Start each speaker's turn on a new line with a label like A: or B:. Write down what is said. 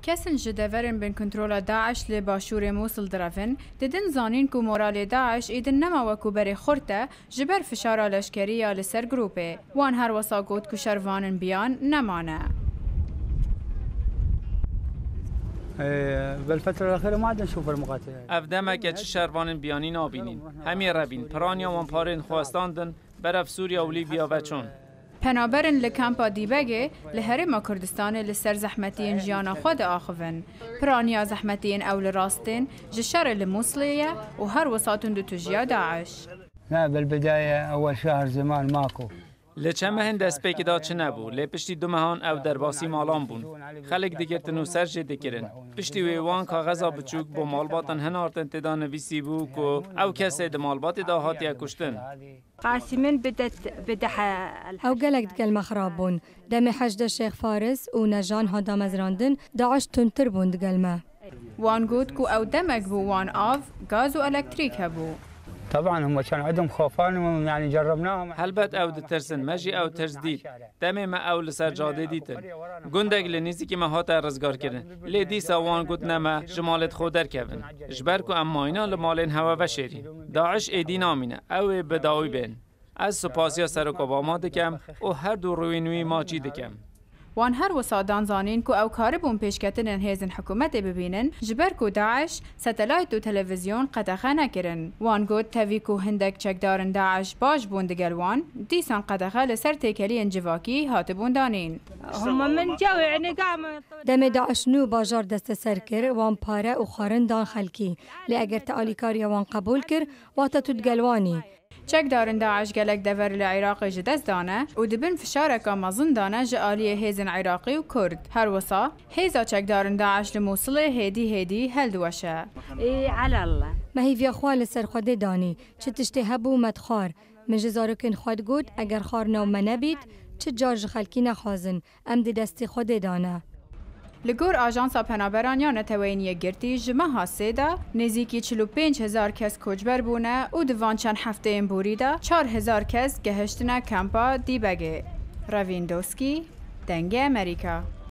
A: کسن جدورن بین کنترل داعش لی باشور موصل درفن دیدن زانین کو مورال داعش ایدن نما وکو بری خورته جبر فشار لشکری یا لسر گروپه وان هر وسا گوت کو شروانن بیان نمانه.
B: بالفترة الأخيرة ما عاد نشوف المقاتلة.
C: أفدما كتش شروان بياني نابينين. همي رابين برانيا وانبارين خواستاندن برف سوريا و ليبيا و چون.
A: پنابرن لکمپا دیبگه لهرما کردستان لسر زحمتین جیانا خود آخوون. پرانیا زحمتین اول راستین جشر لموصلية و هر وساطن دو تجيا داعش.
B: لا بالبداية أول شهر زمان ماكو.
C: لچه مهن دست پیک داد چه نبو. لی پشتی دو مهان او در باسی مالان بون. خلق دیگرتن و سر جده کرن. پشتی ویوان کاغذا بچوک با مالباتن هنارتن تدا نویسی بو که او کسی ده مالبات دا هاتی کشتن.
D: قاسمين او قالك دقل مخراب بون دم حجد الشيخ فارس و نجان هادا مزراندن داعش تنتر بون دقل ما
A: وان قود كو او دمك بو وان آف غاز و الكتريك هبو.
B: طبعا هم كان عندهم خوفان يعني جربناهم.
C: هلبت او دترسن مجي او ترسديد دم ما او لسر جاده ديتن گندگ لنيزي كي ما هات رزگار كرن لي دي سوان قد نما جمالت خودر كفن جبركو اما اینا لمالين هوا وشيري داعش ايدي نامينه او بداوي بين از سپاسیا سرک اوباما دکم و هر دو روینوی ماچی دکم.
A: وان هر وسادان زانین کو او کاربون پیشکتن هیزن حکومت ببینن جبر کو داعش ستلایت و تلویزیون قطخه نکرن. وان گود تاوی کو هندک چکدارن داعش باش بون دگلوان دیسان قطخه لسر تیکلی انجواکی هاتبون دانین.
D: هم من جو يعني قام دم داعش نو باجار دست سر کر وان پاره و خارن دان خلکی لی اگر تعالی کاری وان قبول کر واتا تدگلوانی.
A: چک دارن داعش گلک دور لعراق جدست دانه و دبن فشارک مازن دانه جالیه هیزن عراقی و کرد. هر وسا هیزا چک دارن داعش لموصل هدی هل دوشه.
D: على الله. ما هي في أخوال سر خود داني. چه تشتهبو مدخار. من جزاركن خود گود اگر خار نو منبید چه جارج خلکی نخوازن. ام دی دستی خود دانه.
A: لگور آژانسا پنابرانیا نتوینی گرتی جمعه سیدا نزیکی 45,000 کس کوچبر بونه و دوان چند هفته این بوریدا 4,000 کس گهشتنه کمپا دیبگه. راویندوسکی دنگ امریکا.